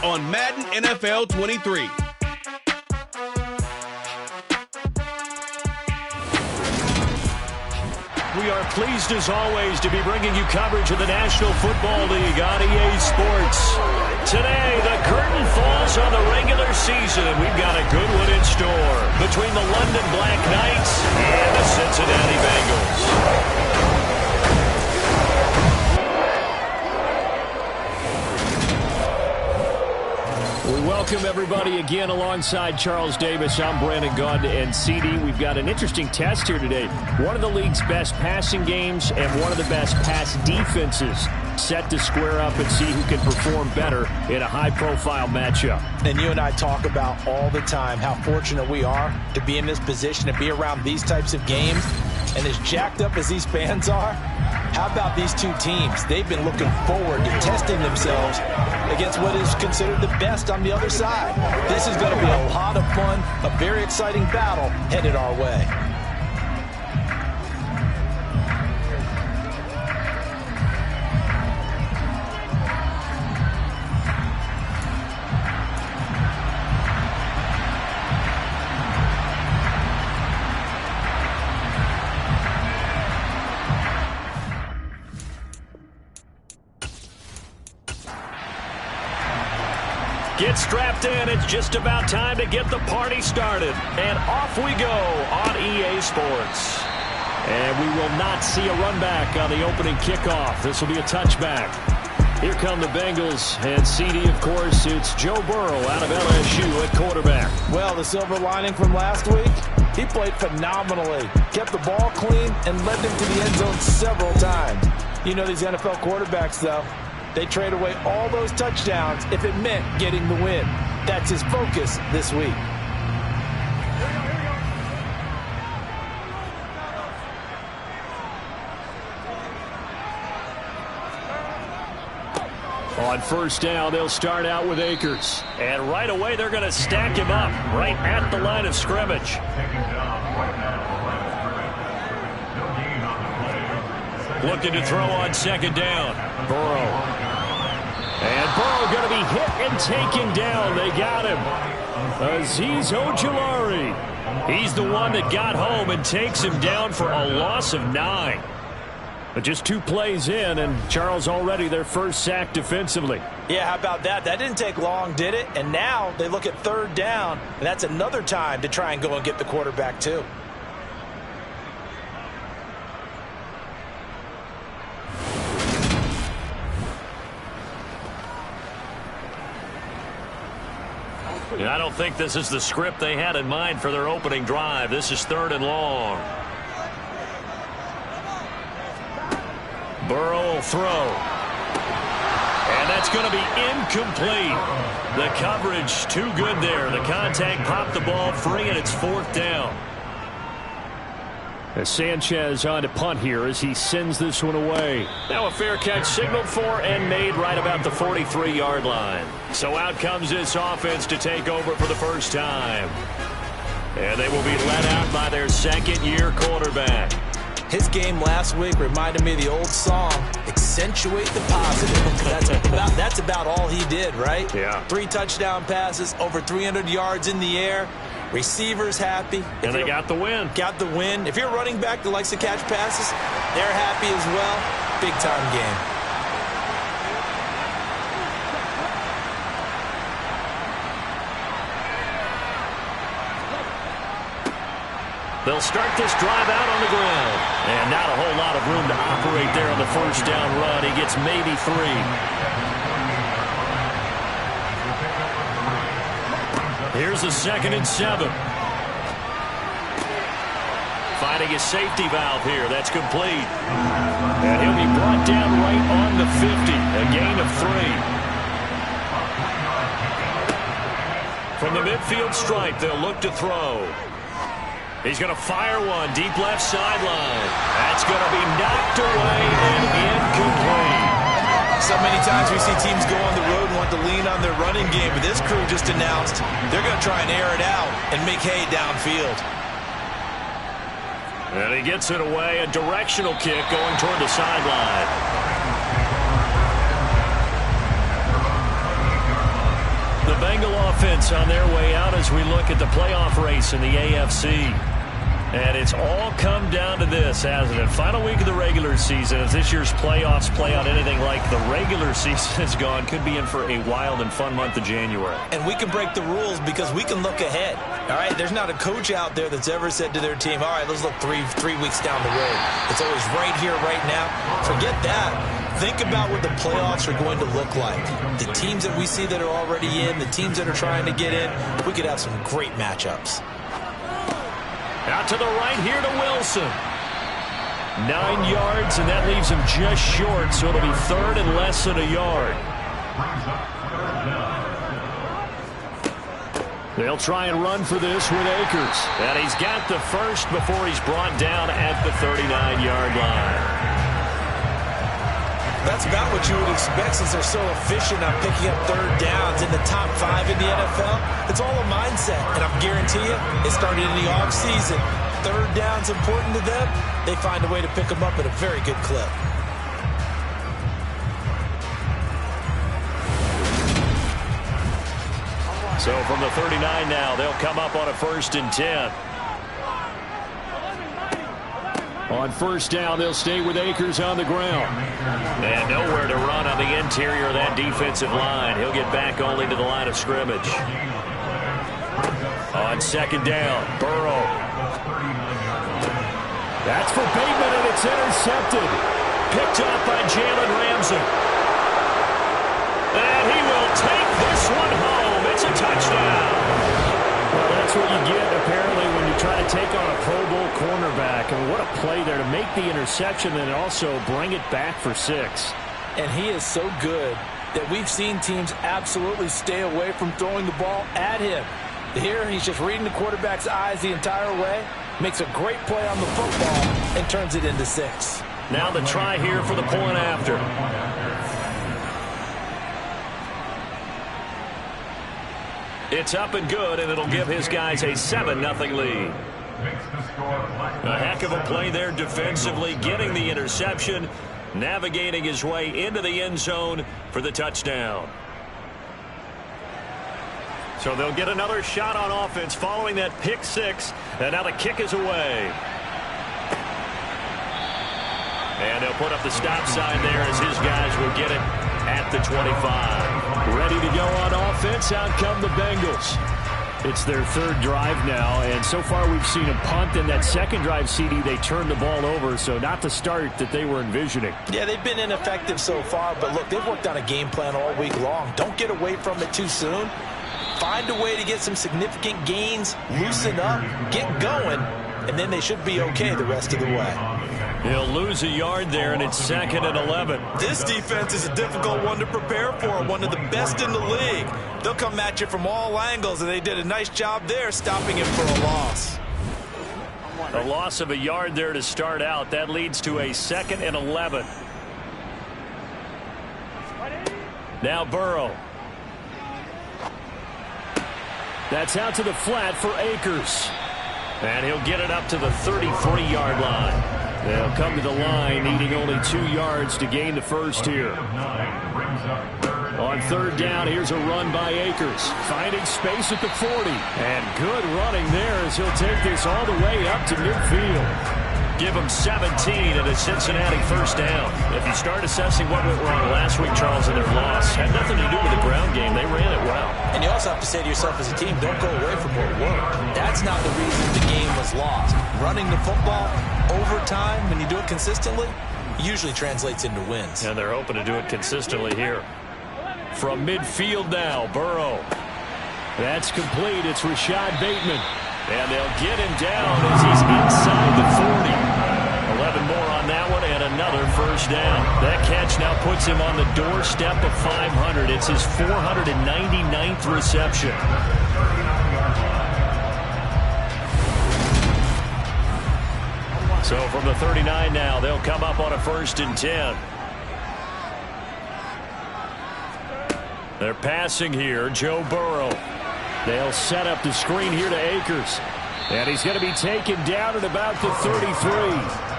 on Madden NFL 23. We are pleased, as always, to be bringing you coverage of the National Football League on EA Sports. Today, the curtain falls on the regular season, and we've got a good one in store between the London BlackKnights and the Cincinnati Bengals. We welcome everybody again alongside Charles Davis. I'm Brandon Gunn and CD. We've got an interesting test here today. One of the league's best passing games and one of the best pass defenses set to square up and see who can perform better in a high-profile matchup. And you and I talk about all the time how fortunate we are to be in this position, to be around these types of games. And as jacked up as these fans are, how about these two teams? They've been looking forward to testing themselves against what is considered the best on the other side. This is going to be a lot of fun, a very exciting battle headed our way. Get strapped in. It's just about time to get the party started. And off we go on EA Sports. And we will not see a run back on the opening kickoff. This will be a touchback. Here come the Bengals. And CD, of course, it's Joe Burrow out of LSU at quarterback. Well, the silver lining from last week, he played phenomenally. Kept the ball clean and led them to the end zone several times. You know these NFL quarterbacks, though. They trade away all those touchdowns if it meant getting the win. That's his focus this week. On first down, they'll start out with Akers. And right away, they're going to stack him up right at the line of scrimmage. Looking to throw on second down. Burrow. And Burrow going to be hit and taken down. They got him. Azeez Ojulari. He's the one that got home and takes him down for a loss of 9. But just 2 plays in, and Charles already their first sack defensively. Yeah, how about that? That didn't take long, did it? And now they look at third down, and that's another time to try and go and get the quarterback too. I don't think this is the script they had in mind for their opening drive. This is 3rd and long. Burrow will throw. And that's going to be incomplete. The coverage too good there. The contact popped the ball free, and it's 4th down. As Sanchez on to punt here as he sends this one away. Now a fair catch signaled for and made right about the 43-yard line. So out comes this offense to take over for the first time. And they will be let out by their second-year quarterback. His game last week reminded me of the old song, Accentuate the Positive. That's about all he did, right? Yeah. 3 touchdown passes, over 300 yards in the air. Receivers happy. And they got the win. Got the win. If you're a running back that likes to catch passes, they're happy as well. Big-time game. They'll start this drive out on the ground. And not a whole lot of room to operate there on the first down run. He gets maybe 3. Here's a 2nd and 7. Finding a safety valve here. That's complete. And he'll be brought down right on the 50. A gain of 3. From the midfield stripe, they'll look to throw. He's going to fire one deep left sideline. That's going to be knocked away and incomplete. So many times we see teams go on the road and want to lean on their running game, but this crew just announced they're going to try and air it out and make hay downfield. And he gets it away, a directional kick going toward the sideline. Bengal offense on their way out as we look at the playoff race in the AFC. And it's all come down to this, hasn't it? Final week of the regular season. As this year's playoffs play out anything like the regular season has gone, could be in for a wild and fun month of January. And we can break the rules because we can look ahead. All right, there's not a coach out there that's ever said to their team, all right, let's look three weeks down the road. It's always right here, right now. Forget that. Think about what the playoffs are going to look like. The teams that we see that are already in, the teams that are trying to get in, we could have some great matchups. Out to the right here to Wilson. 9 yards, and that leaves him just short, so it'll be third and less than a yard. They'll try and run for this with Akers. And he's got the first before he's brought down at the 39-yard line. That's about what you would expect since they're so efficient on picking up third downs in the top 5 in the NFL. It's all a mindset, and I guarantee you, it started in the offseason. Third down's important to them. They find a way to pick them up at a very good clip. So from the 39 now, they'll come up on a 1st and 10. On 1st down, they'll stay with Akers on the ground. And nowhere to run on the interior of that defensive line. He'll get back only to the line of scrimmage. On 2nd down, Burrow. That's for Bateman, and it's intercepted. Picked off by Jalen Ramsey. And he will take this one home. It's a touchdown. Well, that's what you get, apparently, when you try to take on a Pro Bowl cornerback. And what a play there to make the interception and also bring it back for 6. And he is so good that we've seen teams absolutely stay away from throwing the ball at him. Here, he's just reading the quarterback's eyes the entire way, makes a great play on the football, and turns it into 6. Now the try here for the point after. It's up and good, and it'll give his guys a 7-0 lead. A heck of a play there defensively, getting the interception, navigating his way into the end zone for the touchdown. So they'll get another shot on offense following that pick 6, and now the kick is away. And they'll put up the stop sign there as his guys will get it at the 25. Ready to go on offense. Out come the Bengals. It's their 3rd drive now, and so far we've seen a punt. In that 2nd drive, CD, they turned the ball over, so not the start that they were envisioning. Yeah, they've been ineffective so far, but look, they've worked on a game plan all week long. Don't get away from it too soon. Find a way to get some significant gains, loosen up, get going, and then they should be okay the rest of the way. He'll lose a yard there, and it's 2nd and 11. This defense is a difficult one to prepare for, one of the best in the league. They'll come at you from all angles, and they did a nice job there stopping him for a loss. A loss of a yard there to start out. That leads to a 2nd and 11. Now Burrow. That's out to the flat for Akers. And he'll get it up to the 33-yard line. They'll come to the line needing only 2 yards to gain the first here. On 3rd down, here's a run by Akers. Finding space at the 40. And good running there as he'll take this all the way up to midfield. Give him 17 and a Cincinnati 1st down. If you start assessing what went wrong last week, Charles, in their loss, had nothing to do with the ground game. They ran it well. And you also have to say to yourself as a team, don't go away from what worked. That's not the reason the game was lost. Running the football over time, when you do it consistently, usually translates into wins. And they're hoping to do it consistently here. From midfield now, Burrow. That's complete. It's Rashad Bateman. And they'll get him down as he's inside the 40. 11 more on that one and another 1st down. That catch now puts him on the doorstep of 500. It's his 499th reception. So from the 39 now, they'll come up on a 1st and 10. They're passing here, Joe Burrow. They'll set up the screen here to Akers. And he's going to be taken down at about the 33.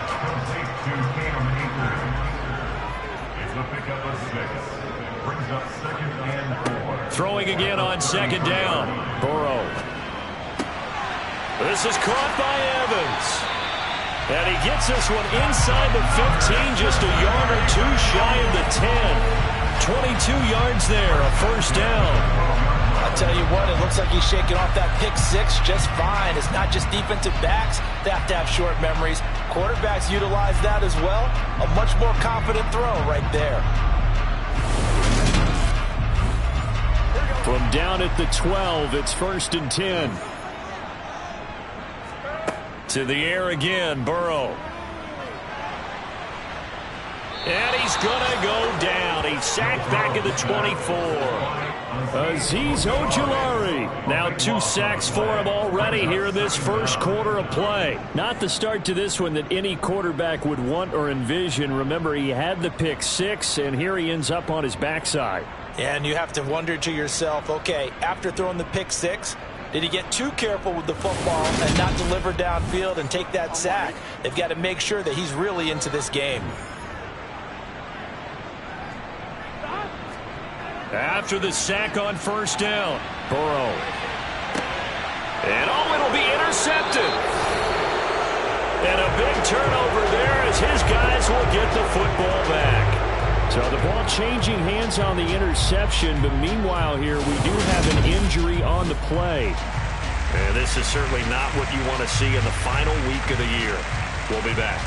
throwing again on second down. Burrow. This is caught by Evans. And he gets this one inside the 15, just a yard or two shy of the 10. 22 yards there, a first down. I'll tell you what, it looks like he's shaking off that pick six just fine. It's not just defensive backs that have to have short memories. Quarterbacks utilize that as well. A much more confident throw right there. From down at the 12, it's 1st and 10. To the air again, Burrow. And he's going to go down. He's sacked back at the 24. Azeez Ojulari. Now 2 sacks for him already here in this first quarter of play. Not the start to this one that any quarterback would want or envision. Remember, he had the pick 6, and here he ends up on his backside. And you have to wonder to yourself, okay, after throwing the pick 6, did he get too careful with the football and not deliver downfield and take that sack? They've got to make sure that he's really into this game. After the sack on first down, Burrow. And it'll be intercepted. And a big turnover there as his guys will get the football back. So the ball changing hands on the interception, but meanwhile here we do have an injury on the play. And this is certainly not what you want to see in the final week of the year. We'll be back.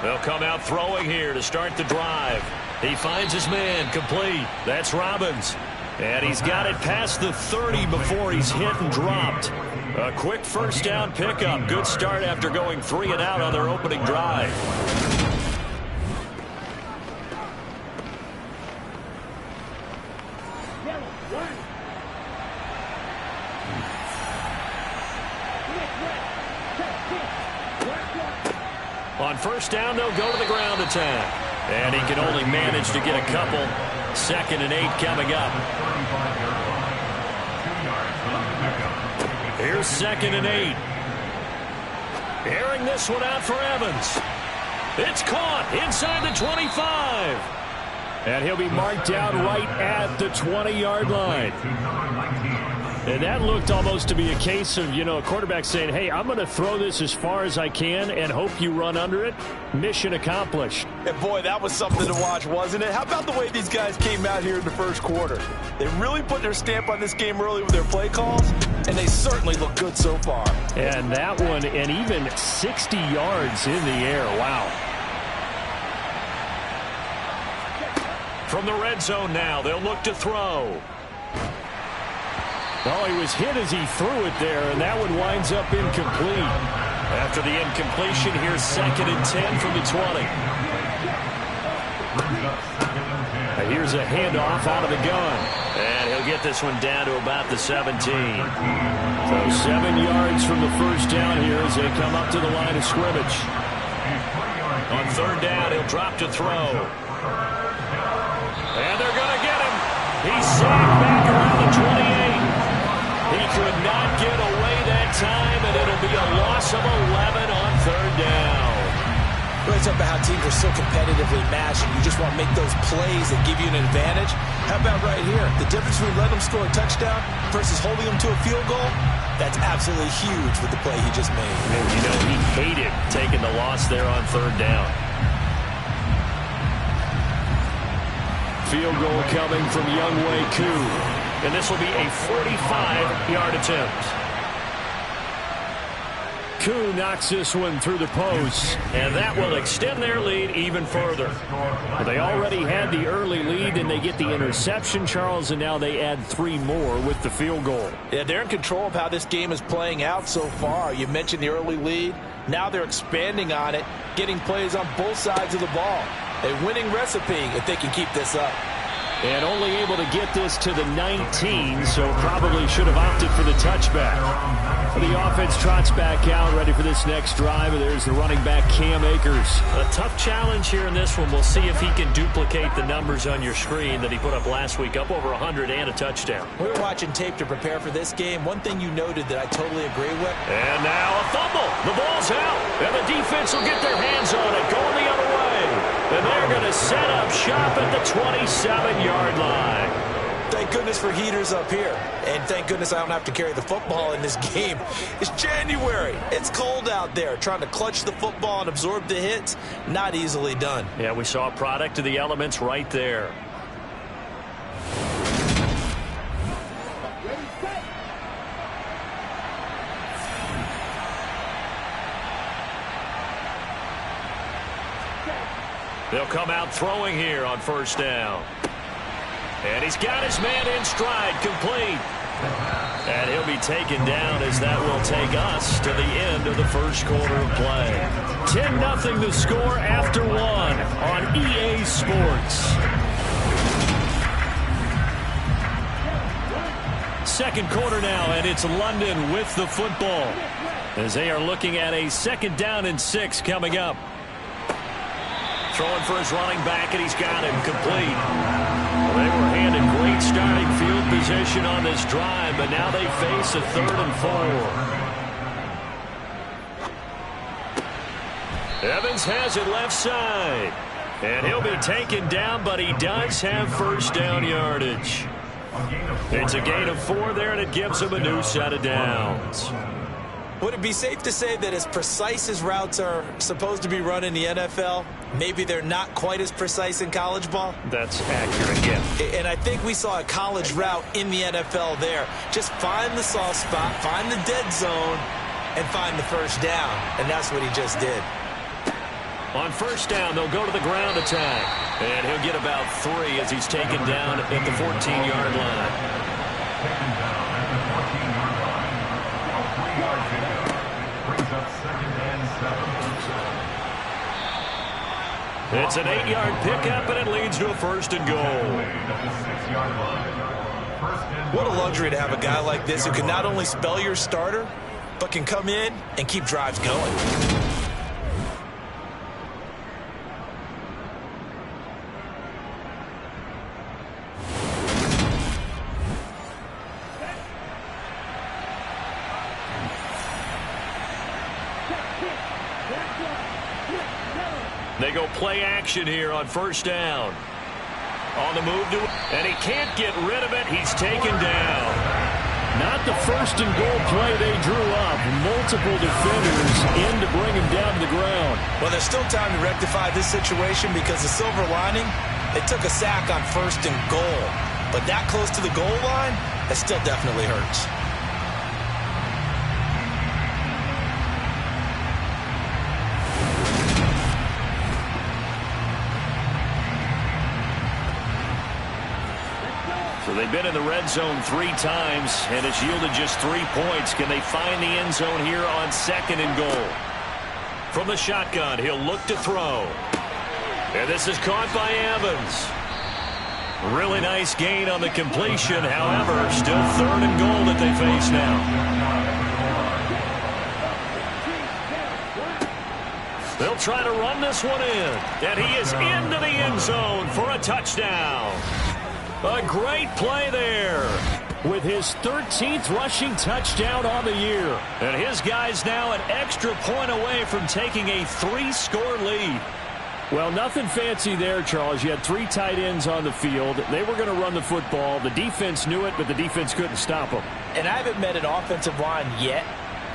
They'll come out throwing here to start the drive. He finds his man complete. That's Robbins. And he's got it past the 30 before he's hit and dropped. A quick first down pickup. Good start after going 3 and out on their opening drive. On first down, they'll go to the ground attack. And he can only manage to get a couple. 2nd and 8 coming up. Here's 2nd and 8. Airing this one out for Evans. It's caught inside the 25. And he'll be marked out right at the 20-yard line. And that looked almost to be a case of, a quarterback saying, hey, I'm going to throw this as far as I can and hope you run under it. Mission accomplished. And boy, that was something to watch, wasn't it? How about the way these guys came out here in the first quarter? They really put their stamp on this game early with their play calls, and they certainly look good so far. And that one, and even 60 yards in the air. Wow. From the red zone now, they'll look to throw. Oh, he was hit as he threw it there, and that one winds up incomplete. After the incompletion, here's 2nd and 10 from the 20. And here's a handoff out of the gun. And he'll get this one down to about the 17. So 7 yards from the first down here as they come up to the line of scrimmage. On 3rd down, he'll drop to throw. And they're going to get him. He's sacked back around the 28. He could not get away that time, and it'll be a loss of 11 on 3rd down. Really talk about how teams are so competitively matched, and you just want to make those plays that give you an advantage. How about right here? The difference between letting them score a touchdown versus holding them to a field goal, that's absolutely huge with the play he just made. And he hated taking the loss there on 3rd down. Field goal coming from Younghoe Koo. And this will be a 45-yard attempt. Koo knocks this one through the post. And that will extend their lead even further. Well, they already had the early lead, and they get the interception, Charles, and now they add 3 more with the field goal. Yeah, they're in control of how this game is playing out so far. You mentioned the early lead. Now they're expanding on it, getting plays on both sides of the ball. A winning recipe if they can keep this up. And only able to get this to the 19, so probably should have opted for the touchback. The offense trots back out, ready for this next drive. And there's the running back, Cam Akers. A tough challenge here in this one. We'll see if he can duplicate the numbers on your screen that he put up last week, up over 100 and a touchdown. We were watching tape to prepare for this game. One thing you noted that I totally agree with. And now a fumble. The ball's out. And the defense will get their hands on it, going the other way. And they're going to set up shop at the 27-yard line. Thank goodness for heaters up here. And thank goodness I don't have to carry the football in this game. It's January. It's cold out there. Trying to clutch the football and absorb the hits, not easily done. Yeah, we saw a product of the elements right there. They'll come out throwing here on first down. And he's got his man in stride, complete. And he'll be taken down as that will take us to the end of the first quarter of play. 10-0 the score after one on EA Sports. Second quarter now, and it's London with the football as they are looking at a 2nd down and 6 coming up. Throwing for his running back, and he's got him complete. Well, they were handed great starting field position on this drive, but now they face a 3rd and 4. Evans has it left side. And he'll be taken down, but he does have first down yardage. It's a gain of 4 there, and it gives him a new set of downs. Would it be safe to say that as precise as routes are supposed to be run in the NFL, maybe they're not quite as precise in college ball? That's accurate, yeah. And I think we saw a college route in the NFL there. Just find the soft spot, find the dead zone, and find the first down. And that's what he just did. On first down, they'll go to the ground attack. And he'll get about 3 as he's taken down at the 14-yard line. It's an 8-yard pickup, and it leads to a 1st and goal. What a luxury to have a guy like this who can not only spell your starter, but can come in and keep drives going. They go play action here on first down. On the move to, and he can't get rid of it. He's taken down. Not the 1st and goal play they drew up. Multiple defenders in to bring him down to the ground. Well, there's still time to rectify this situation because the silver lining, they took a sack on 1st and goal. But that close to the goal line, that still definitely hurts. So they've been in the red zone 3 times, and it's yielded just 3 points. Can they find the end zone here on 2nd and goal? From the shotgun, he'll look to throw. And this is caught by Evans. Really nice gain on the completion. However, still 3rd and goal that they face now. They'll try to run this one in. And he is into the end zone for a touchdown. A great play there with his 13th rushing touchdown on the year. And his guy's now an extra point away from taking a 3-score lead. Well, nothing fancy there, Charles. You had 3 tight ends on the field. They were going to run the football. The defense knew it, but the defense couldn't stop them. And I haven't met an offensive line yet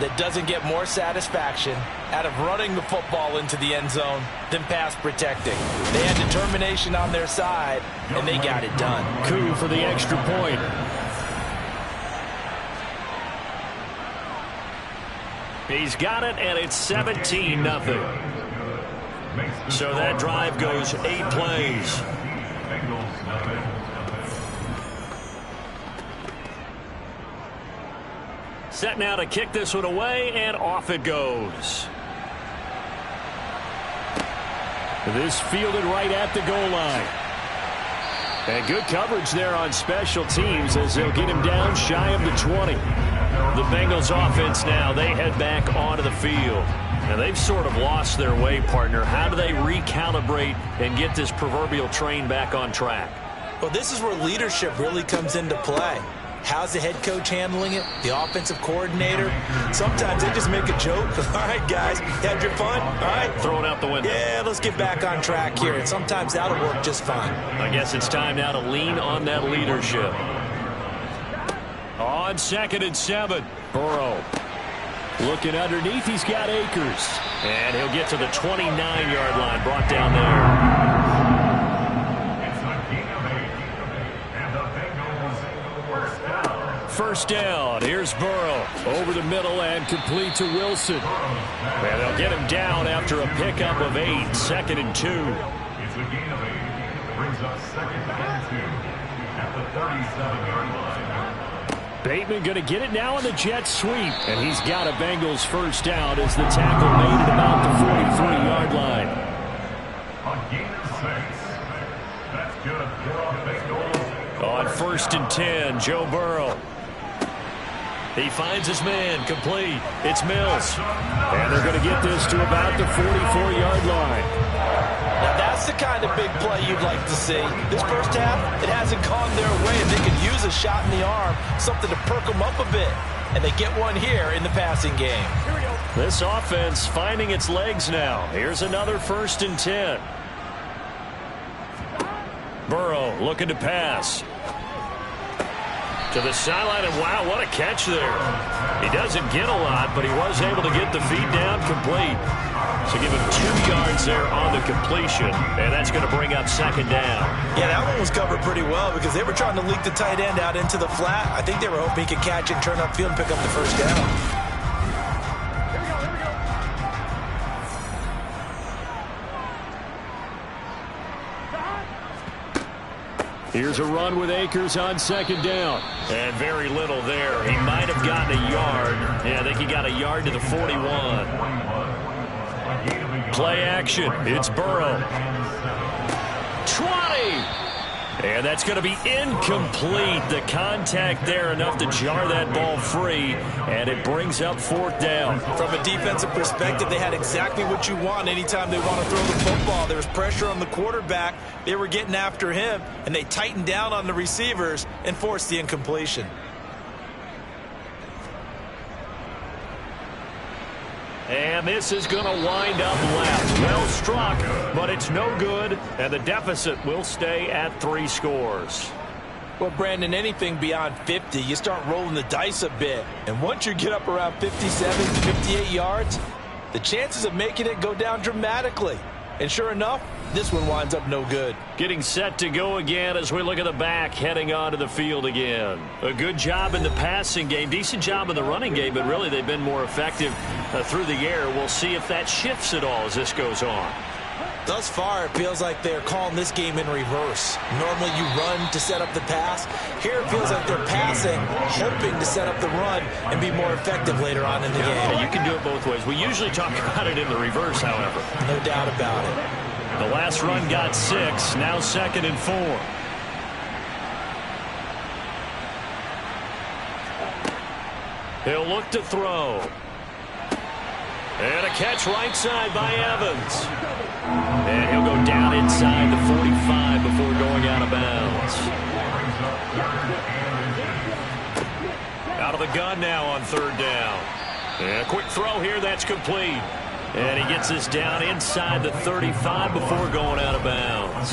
that doesn't get more satisfaction out of running the football into the end zone than pass protecting. They had determination on their side, and they got it done. Coup for the extra point. He's got it, and it's 17-0. So that drive goes 8 plays. Set now to kick this one away, and off it goes. This fielded right at the goal line. And good coverage there on special teams as they'll get him down shy of the 20. The Bengals offense now, they head back onto the field. Now, they've sort of lost their way, partner. How do they recalibrate and get this proverbial train back on track? Well, this is where leadership really comes into play. How's the head coach handling it? The offensive coordinator? Sometimes they just make a joke. All right, guys, you had your fun? All right. Throw it out the window. Yeah, let's get back on track here. And sometimes that'll work just fine. I guess it's time now to lean on that leadership. On 2nd and 7, Burrow. Looking underneath, he's got Akers. And he'll get to the 29-yard line, brought down there. First down, here's Burrow. Over the middle and complete to Wilson. And they'll get him down after a pickup of 8, 2nd and 2. It's a gain of 8. Brings up 2nd and 2 at the 37-yard line. Bateman going to get it now on the jet sweep. And he's got a Bengals first down as the tackle made at about the 43-yard line. A gain of 6. That's good for Bengals. On 1st and 10, Joe Burrow. He finds his man, complete. It's Mills. And they're going to get this to about the 44-yard line. Now, that's the kind of big play you'd like to see. This first half, it hasn't gone their way, and they could use a shot in the arm, something to perk them up a bit. And they get one here in the passing game. This offense finding its legs now. Here's another 1st and 10. Burrow looking to pass. To the sideline, and wow, what a catch there. He doesn't get a lot, but he was able to get the feed down complete. So give him 2 yards there on the completion, and that's going to bring up 2nd down. Yeah, that one was covered pretty well because they were trying to leak the tight end out into the flat. I think they were hoping he could catch it and turn upfield and pick up the first down. Here's a run with Akers on 2nd down. And very little there. He might have gotten a yard. Yeah, I think he got a yard to the 41. Play action. It's Burrow. 20. And that's going to be incomplete. The contact there enough to jar that ball free. And it brings up 4th down. From a defensive perspective, they had exactly what you want anytime they want to throw the football. There was pressure on the quarterback. They were getting after him, and they tightened down on the receivers and forced the incompletion. And this is going to wind up left. Well struck, but it's no good, and the deficit will stay at 3 scores. Well, Brandon, anything beyond 50, you start rolling the dice a bit. And once you get up around 57, 58 yards, the chances of making it go down dramatically. And sure enough, this one winds up no good. Getting set to go again as we look at the back, heading onto the field again. A good job in the passing game, decent job in the running game, but really they've been more effective through the air. We'll see if that shifts at all as this goes on. Thus far, it feels like they're calling this game in reverse. Normally you run to set up the pass. Here it feels like they're passing, hoping to set up the run and be more effective later on in the game. Yeah, you can do it both ways. We usually talk about it in the reverse, however. No doubt about it. The last run got 6, now 2nd and 4. He'll look to throw. And a catch right side by Evans. And he'll go down inside the 45 before going out of bounds. Out of the gun now on 3rd down. And a quick throw here, that's complete. And he gets this down inside the 35 before going out of bounds.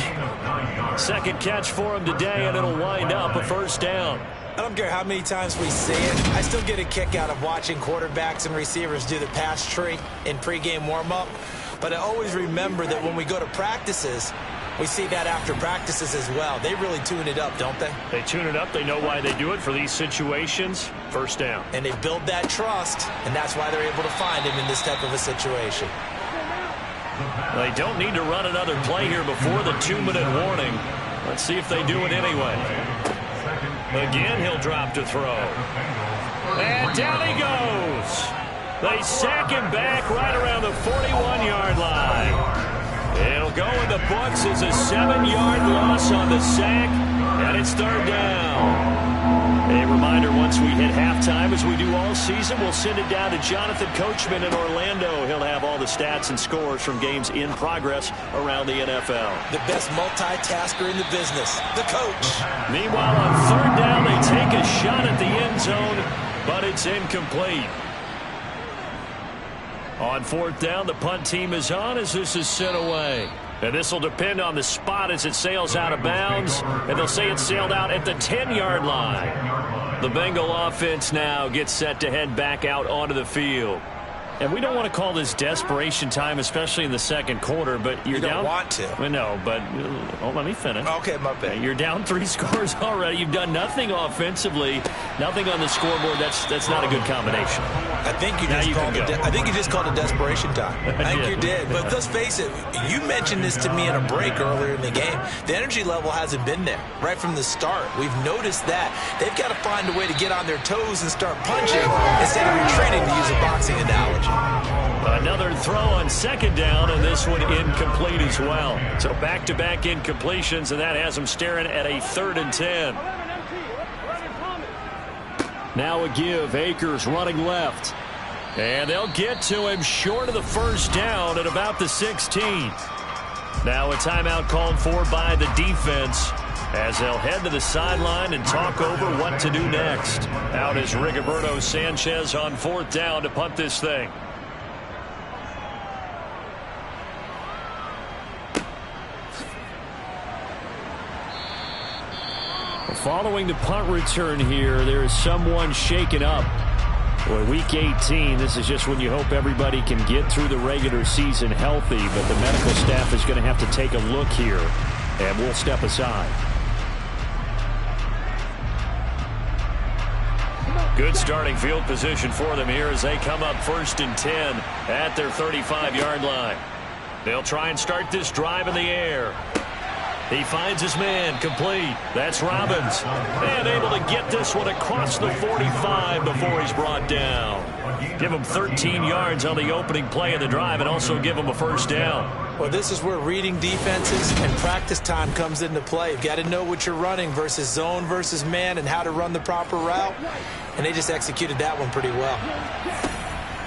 2nd catch for him today, and it'll wind up a 1st down. I don't care how many times we say it, I still get a kick out of watching quarterbacks and receivers do the pass tree in pregame warm-up. But I always remember that when we go to practices, we see that after practices as well. They really tune it up, don't they? They tune it up. They know why they do it for these situations. 1st down. And they build that trust, and that's why they're able to find him in this type of a situation. They don't need to run another play here before the 2-minute warning. Let's see if they do it anyway. Again, he'll drop to throw. And down he goes. They sack him back right around the 41-yard line. It'll go in the books as a 7-yard loss on the sack. And it's third down. A reminder, once we hit halftime, as we do all season, we'll send it down to Jonathan Coachman in Orlando. He'll have all the stats and scores from games in progress around the NFL. The best multitasker in the business, the coach. Meanwhile, on third down, they take a shot at the end zone, but it's incomplete. On fourth down, the punt team is on as this is sent away. And this will depend on the spot as it sails out of bounds. And they'll say it sailed out at the 10-yard line. The Bengal offense now gets set to head back out onto the field. And we don't want to call this desperation time, especially in the second quarter, but you're down. You don't want to. I know, but let me finish. Okay, my bad. You're down 3 scores already. You've done nothing offensively, nothing on the scoreboard. That's not a good combination. I think you just called it desperation time. I think you did. But let's face it, you mentioned this to me in a break earlier in the game. The energy level hasn't been there right from the start. We've noticed that. They've got to find a way to get on their toes and start punching instead of retreating, to use a boxing analogy. Another throw on second down, and this one incomplete as well. So back-to-back incompletions, and that has them staring at a 3rd and 10. Now a give. Akers running left. And they'll get to him short of the first down at about the 16. Now a timeout called for by the defense as they'll head to the sideline and talk over what to do next. Out is Rigoberto Sanchez on 4th down to punt this thing. Following the punt return here, there is someone shaken up. Boy, week 18, this is just when you hope everybody can get through the regular season healthy, but the medical staff is going to have to take a look here, and we'll step aside. Good starting field position for them here as they come up 1st and 10 at their 35-yard line. They'll try and start this drive in the air. He finds his man, complete. That's Robbins. And able to get this one across the 45 before he's brought down. Give him 13 yards on the opening play of the drive and also give him a 1st down. Well, this is where reading defenses and practice time comes into play. You've got to know what you're running versus zone versus man and how to run the proper route. And they just executed that one pretty well.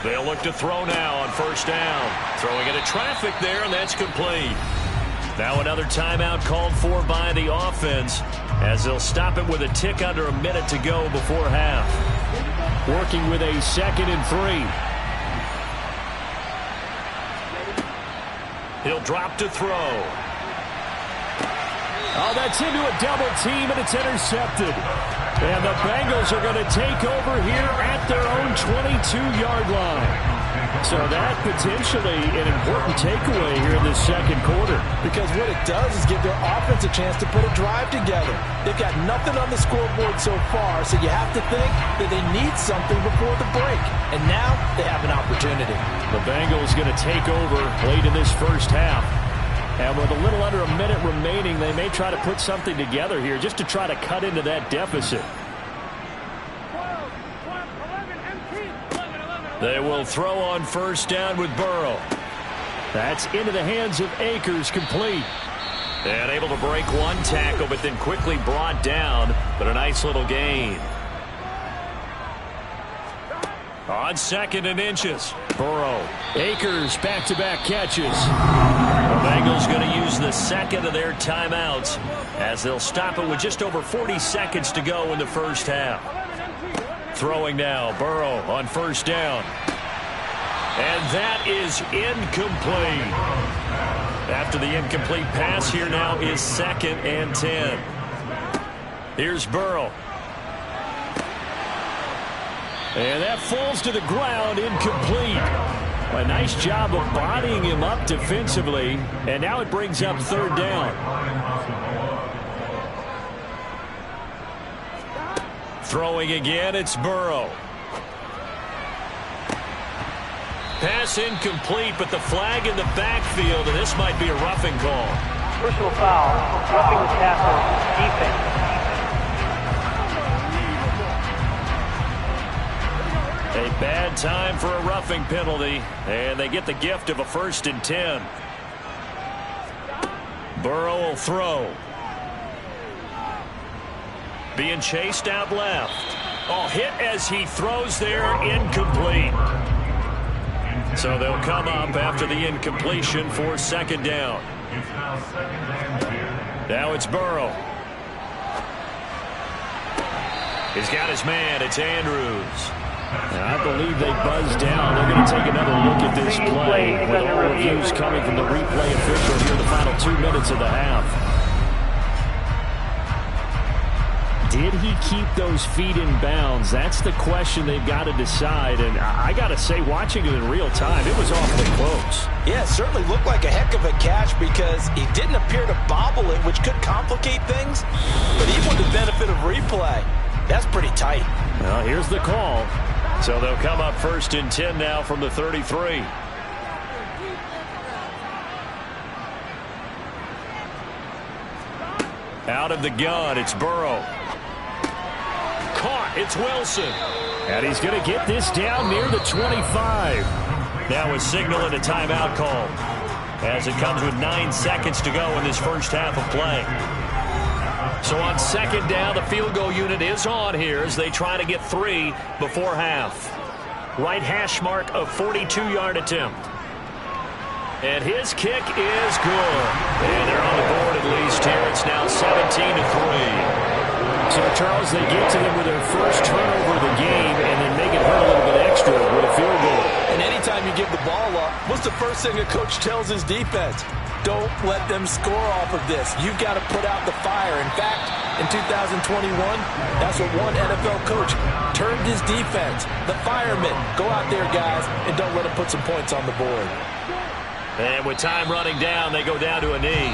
They'll look to throw now on 1st down. Throwing into traffic there, and that's complete. Now another timeout called for by the offense as they'll stop it with a tick under a minute to go before half. Working with a 2nd and 3. He'll drop to throw. Oh, that's into a double team, and it's intercepted. And the Bengals are going to take over here at their own 22-yard line. So that potentially an important takeaway here in this second quarter. Because what it does is give their offense a chance to put a drive together. They've got nothing on the scoreboard so far, so you have to think that they need something before the break. And now they have an opportunity. The Bengals going to take over late in this first half. And with a little under a minute remaining, they may try to put something together here just to try to cut into that deficit. They will throw on 1st down with Burrow. That's into the hands of Akers, complete. And able to break one tackle, but then quickly brought down. But a nice little gain. On 2nd and inches. Burrow. Akers back-to-back catches. The Bengals going to use the 2nd of their timeouts as they'll stop it with just over 40 seconds to go in the first half. Throwing now, Burrow on 1st down. And that is incomplete. After the incomplete pass, here now is 2nd and 10. Here's Burrow. And that falls to the ground, incomplete. A nice job of bodying him up defensively. And now it brings up 3rd down. Throwing again, it's Burrow. Pass incomplete, but the flag in the backfield, and this might be a roughing call. Personal foul, roughing the tackle, defense. A bad time for a roughing penalty, and they get the gift of a 1st and 10. Burrow will throw. being chased out left. Oh, hit as he throws there, incomplete. So they'll come up after the incompletion for second down. It's now second and 2. Now it's Burrow. He's got his man. It's Andrews. And I believe they buzzed down. They're going to take another look at this play with all reviews coming from the replay official here in the final 2 minutes of the half. Did he keep those feet in bounds? That's the question they've got to decide. And I got to say, watching it in real time, it was awfully close. Yeah, it certainly looked like a heck of a catch because he didn't appear to bobble it, which could complicate things. But even with the benefit of replay, that's pretty tight. Well, here's the call. So they'll come up 1st and 10 now from the 33. Out of the gun, it's Burrow. Caught, it's Wilson. And he's going to get this down near the 25. Now a signal and a timeout call as it comes with 9 seconds to go in this first half of play. So on second down, the field goal unit is on here as they try to get 3 before half. Right hash mark of 42-yard attempt. And his kick is good. And they're on the board at least here. It's now 17-3. So, Charles, they get to them with their first turnover of the game and then make it hurt a little bit extra with a field goal. And anytime you give the ball up, what's the first thing a coach tells his defense? Don't let them score off of this. You've got to put out the fire. In fact, in 2021, that's what one NFL coach termed his defense. The firemen. Go out there, guys, and don't let them put some points on the board. And with time running down, they go down to a knee.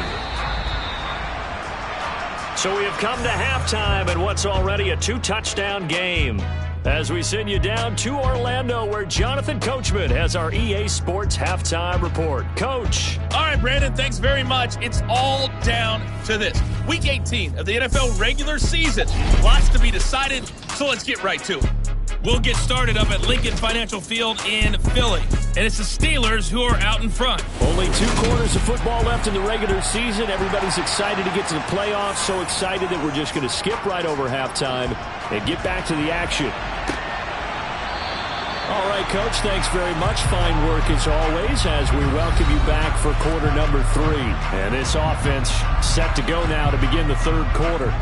So we have come to halftime in what's already a 2-touchdown game. As we send you down to Orlando, where Jonathan Coachman has our EA Sports Halftime Report. Coach. All right, Brandon, thanks very much. It's all down to this. Week 18 of the NFL regular season. Lots to be decided, so let's get right to it. We'll get started up at Lincoln Financial Field in Philly. And it's the Steelers who are out in front. Only 2 quarters of football left in the regular season. Everybody's excited to get to the playoffs. So excited that we're just going to skip right over halftime and get back to the action. All right, Coach, thanks very much. Fine work as always as we welcome you back for quarter number 3. And this offense set to go now to begin the third quarter.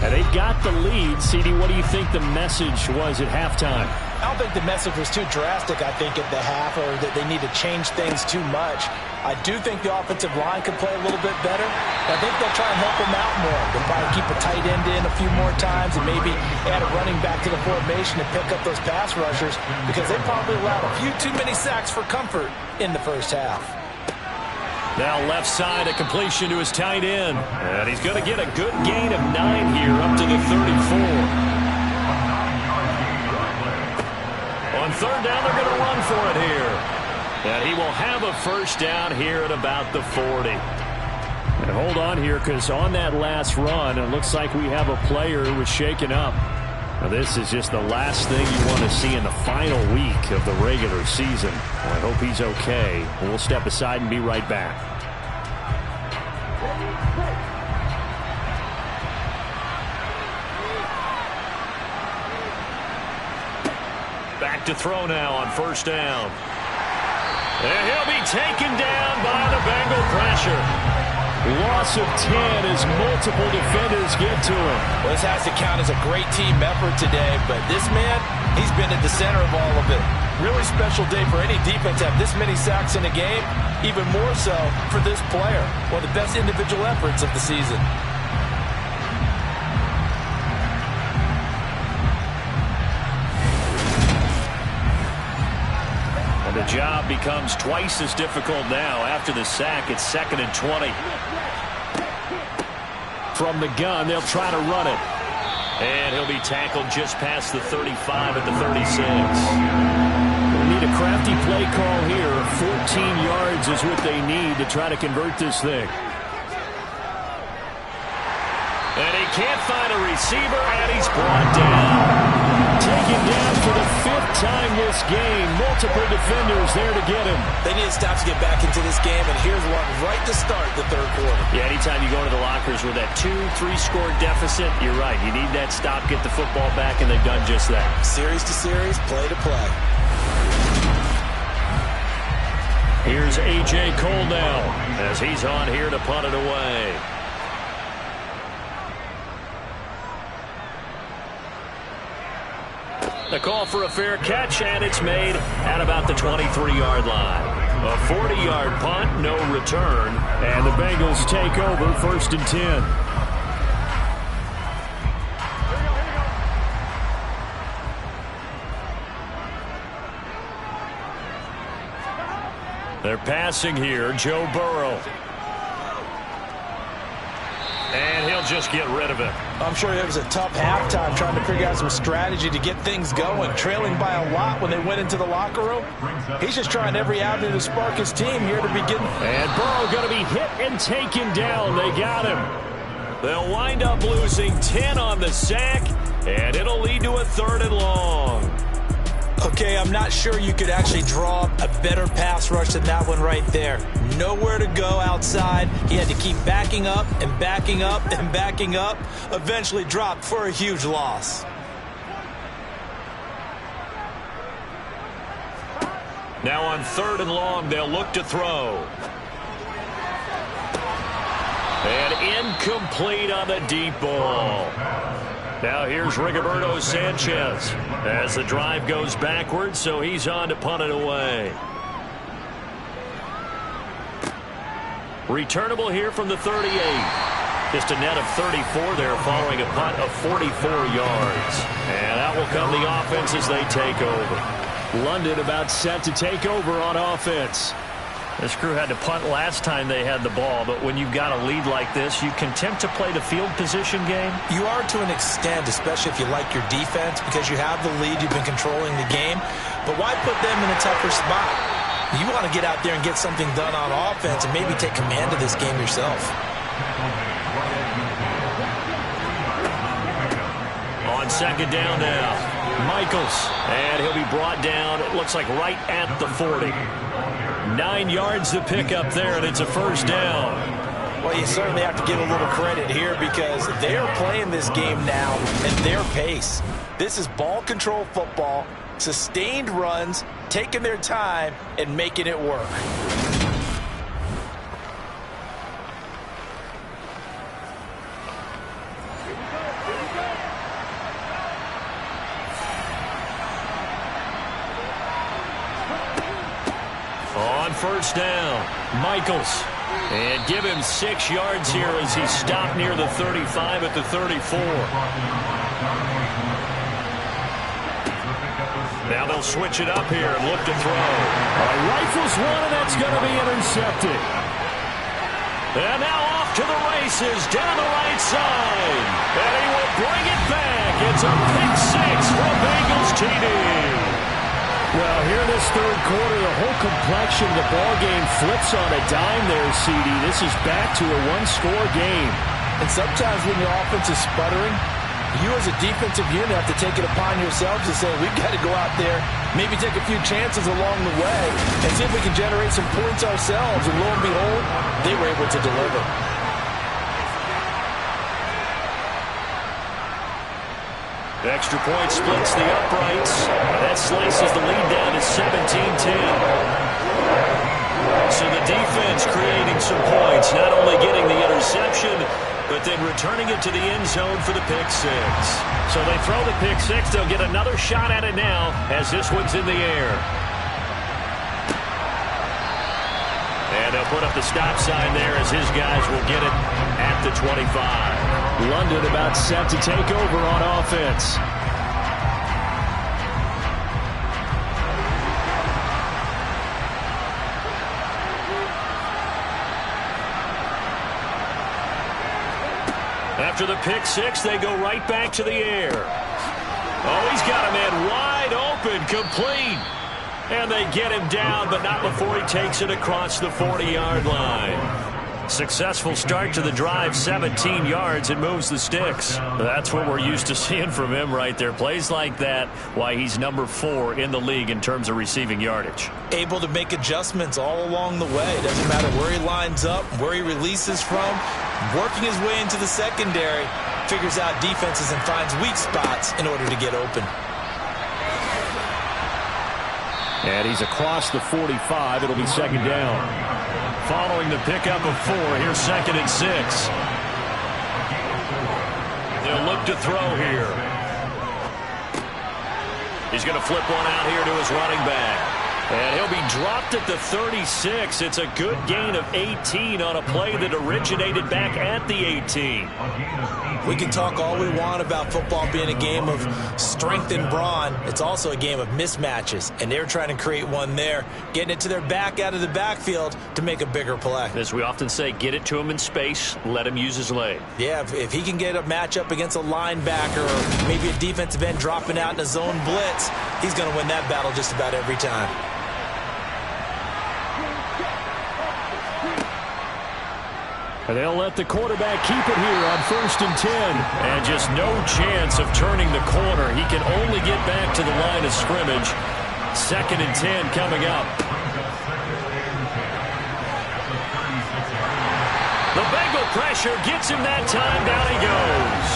And they've got the lead. CD, what do you think the message was at halftime? I don't think the message was too drastic, I think, at the half, or that they need to change things too much. I do think the offensive line could play a little bit better. I think they'll try and help them out more. They'll probably keep a tight end in a few more times and maybe add a running back to the formation and pick up those pass rushers because they probably allowed a few too many sacks for comfort in the first half. Now left side, a completion to his tight end. And he's going to get a good gain of 9 here up to the 34. On third down, they're going to run for it here. And he will have a first down here at about the 40. And hold on here because on that last run, it looks like we have a player who was shaken up. Now, this is just the last thing you want to see in the final week of the regular season. I hope he's okay. We'll step aside and be right back. Back to throw now on first down. And he'll be taken down by the Bengal pressure. Loss of 10 as multiple defenders get to him. Well, this has to count as a great team effort today, but this man, he's been at the center of all of it. Really special day for any defense to have this many sacks in a game, even more so for this player. One of the best individual efforts of the season. And the job becomes twice as difficult now. After the sack, it's 2nd and 20. From the gun, they'll try to run it. And he'll be tackled just past the 35 at the 36. They need a crafty play call here. 14 yards is what they need to try to convert this thing. And he can't find a receiver, and he's brought down. taken down for the 5th time this game. Multiple defenders there to get him. They need to stop to get back into this game, and here's one right to start the third quarter. Yeah, anytime you go into the lockers with that 2-3 score deficit, you're right. You need that stop, get the football back, and they've done just that. Series to series, play to play. Here's A.J. Cole now as he's on here to punt it away. The call for a fair catch, and it's made at about the 23-yard line. A 40-yard punt, no return, and the Bengals take over 1st and 10. They're passing here, Joe Burrow. And he'll just get rid of it. I'm sure it was a tough halftime trying to figure out some strategy to get things going. Trailing by a lot when they went into the locker room. He's just trying every avenue to spark his team here to begin. And Burrow going to be hit and taken down. They got him. They'll wind up losing 10 on the sack, and it'll lead to a 3rd and long. Okay, I'm not sure you could actually draw a better pass rush than that one right there. Nowhere to go outside. He had to keep backing up and backing up and backing up. Eventually dropped for a huge loss. Now on 3rd and long, they'll look to throw. And incomplete on the deep ball. Now here's Rigoberto Sanchez as the drive goes backwards, so he's on to punt it away. Returnable here from the 38. Just a net of 34 there following a punt of 44 yards. And out will come the offense as they take over. London about set to take over on offense. This crew had to punt last time they had the ball, but when you've got a lead like this, you content to play the field position game? You are to an extent, especially if you like your defense, because you have the lead, you've been controlling the game. But why put them in a tougher spot? You want to get out there and get something done on offense and maybe take command of this game yourself. On 2nd down now, Michaels, and he'll be brought down, it looks like right at the 40. 9 yards to pick up there, and it's a 1st down. Well, you certainly have to give a little credit here because they're playing this game now at their pace. This is ball control football, sustained runs, taking their time, and making it work. On 1st down, Michaels. And give him 6 yards here as he stopped near the 35 at the 34. Now they'll switch it up here and look to throw. Rifles one, and that's going to be intercepted. And now off to the races down the right side. And he will bring it back. It's a pick 6 for Bengals TD. Well, here in this 3rd quarter, the whole complexion of the ball game flips on a dime there, CD. This is back to a 1-score game. And sometimes when your offense is sputtering, you as a defensive unit have to take it upon yourselves to say, we've got to go out there, maybe take a few chances along the way, and see if we can generate some points ourselves. And lo and behold, they were able to deliver. Extra point splits the uprights. That slices the lead down to 17-10. So the defense creating some points, not only getting the interception, but then returning it to the end zone for the pick 6. So they throw the pick 6. They'll get another shot at it now as this one's in the air. And they'll put up the stop sign there as his guys will get it at the 25. London about set to take over on offense. After the pick 6, they go right back to the air. Oh, he's got a man wide open, complete. And they get him down, but not before he takes it across the 40-yard line. Successful start to the drive, 17 yards, and moves the sticks. That's what we're used to seeing from him right there. Plays like that, why he's number 4 in the league in terms of receiving yardage. Able to make adjustments all along the way. Doesn't matter where he lines up, where he releases from. Working his way into the secondary, figures out defenses and finds weak spots in order to get open. And he's across the 45. It'll be second down. Following the pickup of 4, here's 2nd and 6. They'll look to throw here. He's going to flip one out here to his running back. And he'll be dropped at the 36. It's a good gain of 18 on a play that originated back at the 18. We can talk all we want about football being a game of strength and brawn. It's also a game of mismatches, and they're trying to create one there, getting it to their back out of the backfield to make a bigger play. As we often say, get it to him in space, let him use his leg. Yeah, if he can get a matchup against a linebacker or maybe a defensive end dropping out in a zone blitz, he's going to win that battle just about every time. And they'll let the quarterback keep it here on 1st and 10. And just no chance of turning the corner. He can only get back to the line of scrimmage. 2nd and 10 coming up. The Bengal pressure gets him that time. Down he goes.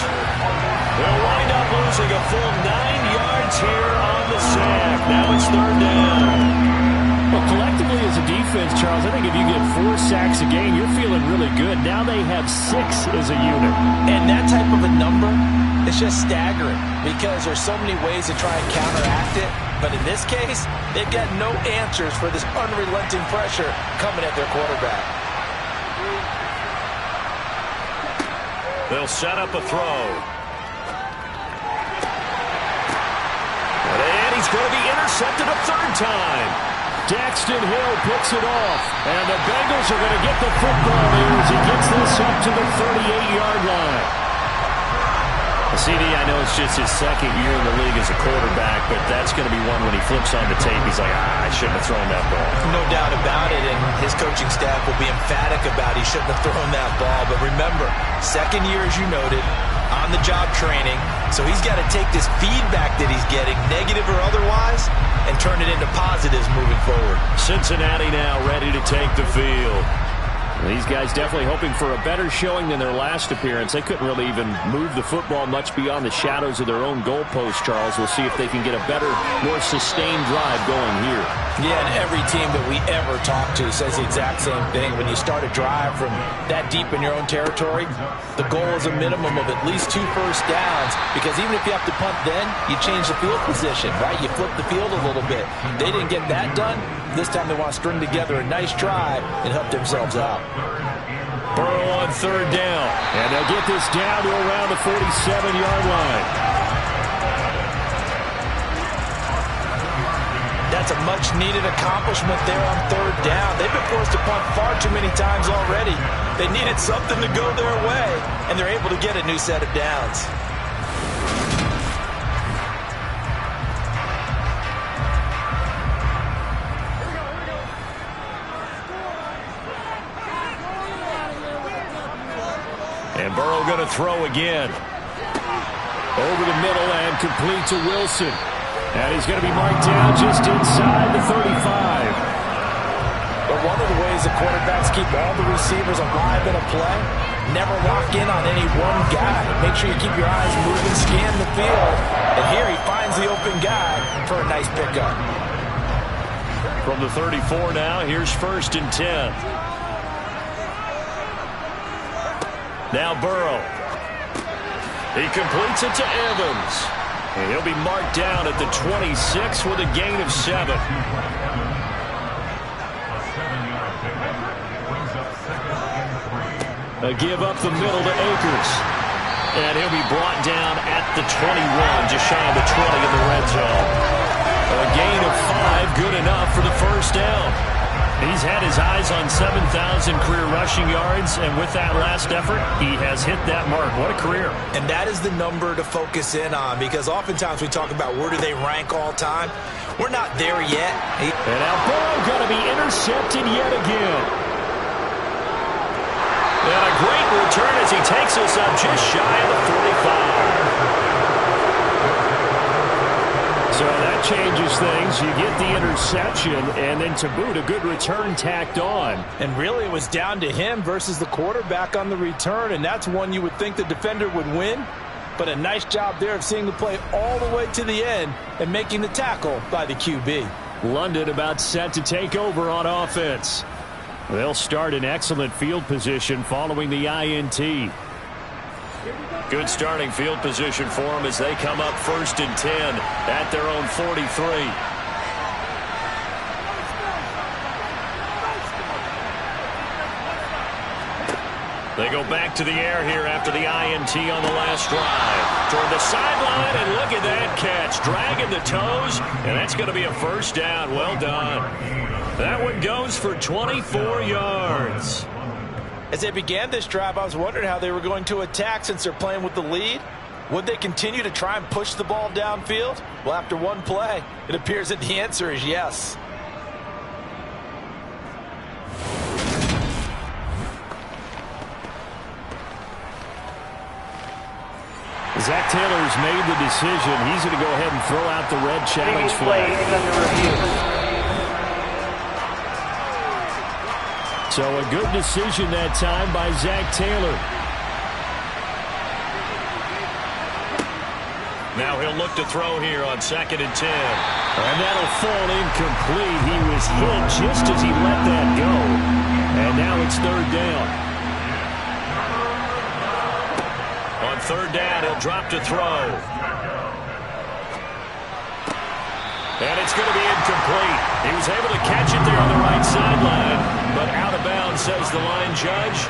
They'll wind up losing a full 9 yards here on the sack. Now it's 3rd down. Well, collectively as a defense, Charles, I think if you get 4 sacks a game, you're feeling really good. Now they have 6 as a unit. And that type of a number is just staggering because there's so many ways to try and counteract it. But in this case, they've got no answers for this unrelenting pressure coming at their quarterback. They'll set up a throw. And he's going to be intercepted a 3rd time. Daxton Hill picks it off. And the Bengals are going to get the football here as he gets this up to the 38-yard line. CD, I know it's just his 2nd year in the league as a quarterback, but that's going to be one when he flips on the tape. He's like, I shouldn't have thrown that ball. No doubt about it, and his coaching staff will be emphatic about he shouldn't have thrown that ball. But remember, 2nd year, as you noted, on-the-job training, so he's got to take this feedback that he's getting, negative or otherwise, and turn it into positives moving forward. Cincinnati now ready to take the field. These guys definitely hoping for a better showing than their last appearance. They couldn't really even move the football much beyond the shadows of their own goalpost, Charles. We'll see if they can get a better, more sustained drive going here. Yeah, and every team that we ever talk to says the exact same thing. When you start a drive from that deep in your own territory, the goal is a minimum of at least 2 first downs, because even if you have to punt then, you change the field position, right? You flip the field a little bit. They didn't get that done. This time they want to string together a nice drive and help themselves out. Burrow on 3rd down. And they'll get this down to around the 47-yard line. That's a much-needed accomplishment there on 3rd down. They've been forced to punt far too many times already. They needed something to go their way, and they're able to get a new set of downs. And Burrow going to throw again. Over the middle and complete to Wilson. And he's going to be marked down just inside the 35. But one of the ways the quarterbacks keep all the receivers alive in a play, never lock in on any one guy. Make sure you keep your eyes moving, scan the field. And here he finds the open guy for a nice pickup. From the 34 now, here's 1st and 10. Now Burrow. He completes it to Evans. And he'll be marked down at the 26 with a gain of 7. A give up the middle to Akers. And he'll be brought down at the 21, just shy of the 20 in the red zone. A gain of 5, good enough for the 1st down. He's had his eyes on 7,000 career rushing yards, and with that last effort, he has hit that mark. What a career. And that is the number to focus in on, because oftentimes we talk about where do they rank all time. We're not there yet. And now Burrow going to be intercepted yet again. as he takes us up just shy of the 45. So that changes things. You get the interception, and then to boot, a good return tacked on. And really, it was down to him versus the quarterback on the return, and that's one you would think the defender would win. But a nice job there of seeing the play all the way to the end and making the tackle by the QB. London about set to take over on offense. They'll start in excellent field position following the INT. Good starting field position for them as they come up 1st and 10 at their own 43. They go back to the air here after the INT on the last drive. Toward the sideline, and look at that catch. Dragging the toes, and that's going to be a first down. Well done. That one goes for 24 yards. As they began this drive, I was wondering how they were going to attack since they're playing with the lead. Would they continue to try and push the ball downfield? Well, after one play, it appears that the answer is yes. Zach Taylor's made the decision. He's going to go ahead and throw out the red challenge flag. So a good decision that time by Zach Taylor. Now he'll look to throw here on 2nd and 10. And that'll fall incomplete. He was hit just as he let that go. And now it's 3rd down. On 3rd down, he'll drop to throw. And it's going to be incomplete. He was able to catch it there on the right sideline, but out of bounds, says the line judge.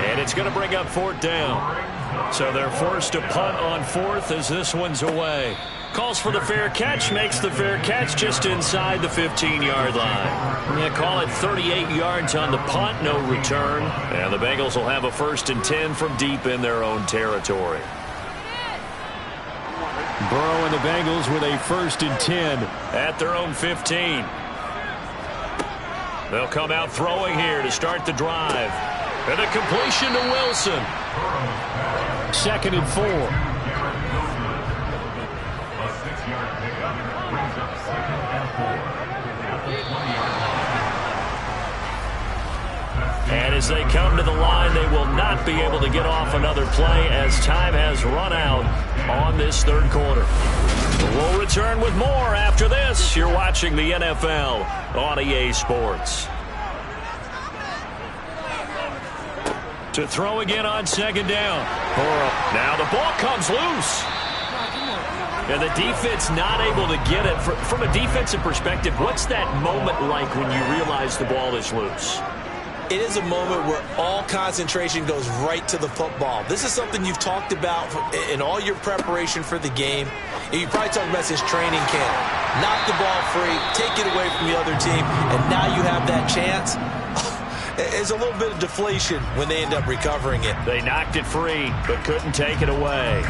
And it's going to bring up 4th down. So they're forced to punt on 4th as this one's away. Calls for the fair catch, makes the fair catch just inside the 15-yard line. Yeah, call it 38 yards on the punt, no return. And the Bengals will have a 1st and 10 from deep in their own territory. Burrow and the Bengals with a 1st and 10 at their own 15. They'll come out throwing here to start the drive. And a completion to Wilson. 2nd and 4. And as they come to the line, they will not be able to get off another play as time has run out on this 3rd quarter. We'll return with more after this. You're watching the NFL on EA Sports. To throw again on 2nd down. Burrow. Now the ball comes loose. And the defense not able to get it. From a defensive perspective, what's that moment like when you realize the ball is loose? It is a moment where all concentration goes right to the football. This is something you've talked about in all your preparation for the game. And you probably talked about this training camp. Knock the ball free, take it away from the other team, and now you have that chance. It's a little bit of deflation when they end up recovering it. They knocked it free, but couldn't take it away.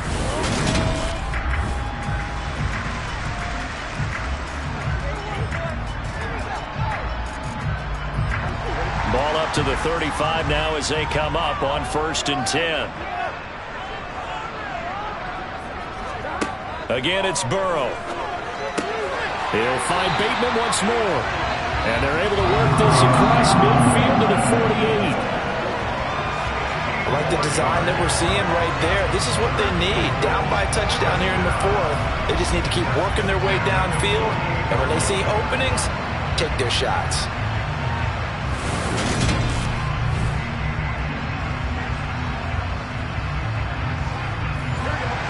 Ball up to the 35 now as they come up on 1st and 10. Again, it's Burrow. He'll find Bateman once more. And they're able to work this across midfield to the 48. I like the design that we're seeing right there. This is what they need. Down by a touchdown here in the 4th. They just need to keep working their way downfield. And when they see openings, take their shots.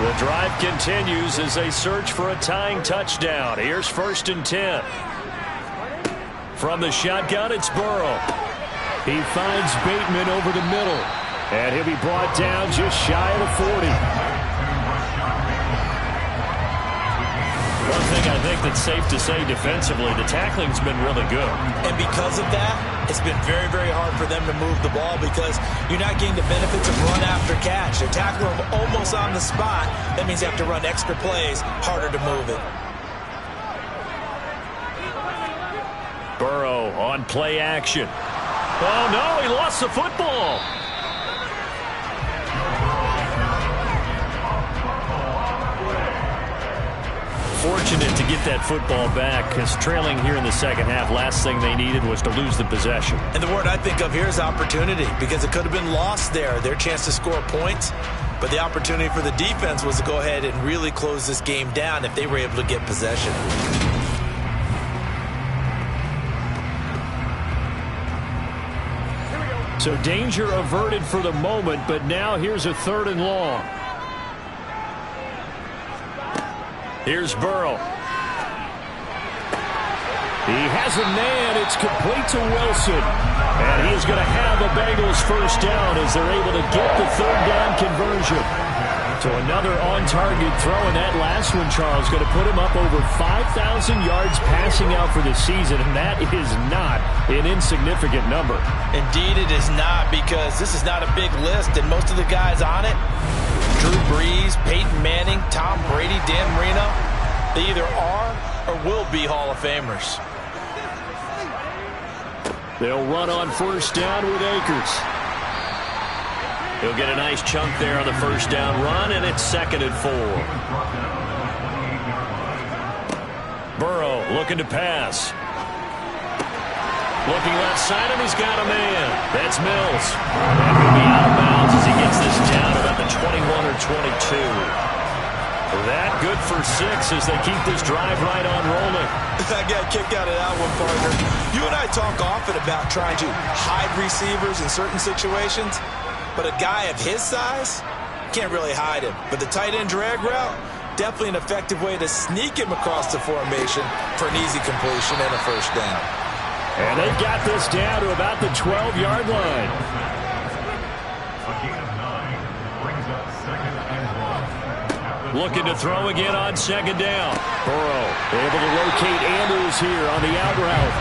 The drive continues as they search for a tying touchdown. Here's 1st and 10. From the shotgun, it's Burrow. He finds Bateman over the middle. And he'll be brought down just shy of the 40. One thing I think that's safe to say defensively, the tackling's been really good. And because of that, it's been very, very hard for them to move the ball because you're not getting the benefits of run after catch. They're tackling them almost on the spot. That means you have to run extra plays, harder to move it. Burrow on play action. Oh, no, he lost the football. fortunate to get that football back, because trailing here in the second half, last thing they needed was to lose the possession. And the word I think of here is opportunity, because it could have been lost there, their chance to score points. But the opportunity for the defense was to go ahead and really close this game down if they were able to get possession. So danger averted for the moment, but now here's a 3rd and long. Here's Burrow. He has a man. It's complete to Wilson. And he is going to have a Bengals first down as they're able to get the 3rd down conversion. So another on-target throw, and that last one, Charles, going to put him up over 5,000 yards passing out for the season, and that is not an insignificant number. Indeed it is not, because this is not a big list, and most of the guys on it, Drew Brees, Peyton Manning, Tom Brady, Dan Marino, they either are or will be Hall of Famers. They'll run on first down with Akers. He'll get a nice chunk there on the first down run, and it's 2nd and 4. Burrow looking to pass. Looking left side, and he's got a man. That's Mills. And he'll be out of bounds as he gets this down about the 21 or 22. That good for 6 as they keep this drive right on rolling. I got kicked out of that one, partner. You and I talk often about trying to hide receivers in certain situations, but a guy of his size can't really hide him. But the tight end drag route, definitely an effective way to sneak him across the formation for an easy completion and a first down. And they've got this down to about the 12-yard line. A gain of 9 brings up 2nd and 1. Looking to throw again on 2nd down. Burrow able to locate Andrews here on the out route.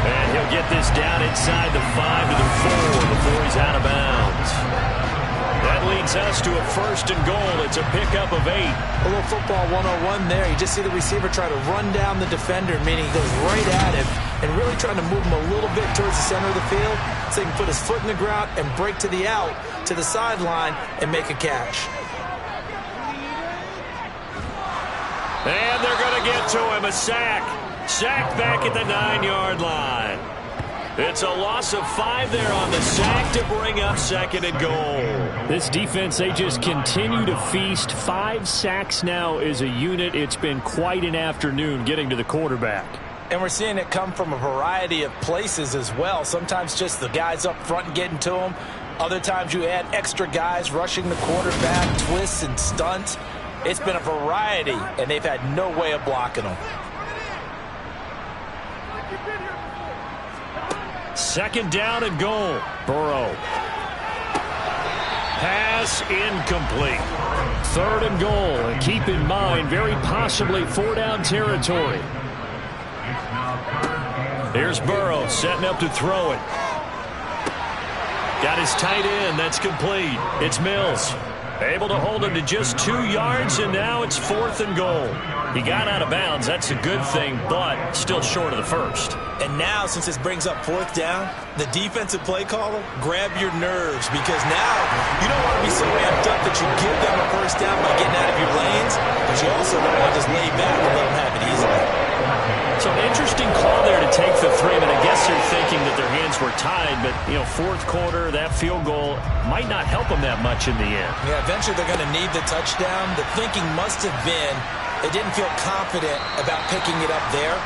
And he'll get this down inside the 5 to the 4 before he's out of bounds. That leads us to a 1st and goal. It's a pickup of 8. A little football 101 there. You just see the receiver try to run down the defender, meaning he goes right at him and really trying to move him a little bit towards the center of the field so he can put his foot in the ground and break to the out, to the sideline, and make a catch. And they're going to get to him. A sack. Sack back at the 9-yard line. It's a loss of 5 there on the sack to bring up 2nd and goal. This defense, they just continue to feast. 5 sacks now as a unit. It's been quite an afternoon getting to the quarterback. And we're seeing it come from a variety of places as well. Sometimes just the guys up front and getting to him. Other times you add extra guys rushing the quarterback, twists and stunts. It's been a variety, and they've had no way of blocking them. 2nd down and goal. Burrow. Pass incomplete. 3rd and goal. And keep in mind, very possibly 4-down territory. Here's Burrow setting up to throw it. Got his tight end. That's complete. It's Mills. Able to hold him to just 2 yards, and now it's 4th and goal. He got out of bounds. That's a good thing, but still short of the 1st. And now, since this brings up 4th down, the defensive play caller, grab your nerves, because now you don't want to be so amped up that you give them a first down by getting out of your lanes, but you also don't want to just lay back and let them have it easily. So an interesting call there to take the 3, but I guess they're thinking that their hands were tied, but, 4th quarter, that field goal might not help them that much in the end. Yeah, eventually they're going to need the touchdown. The thinking must have been they didn't feel confident about picking it up there,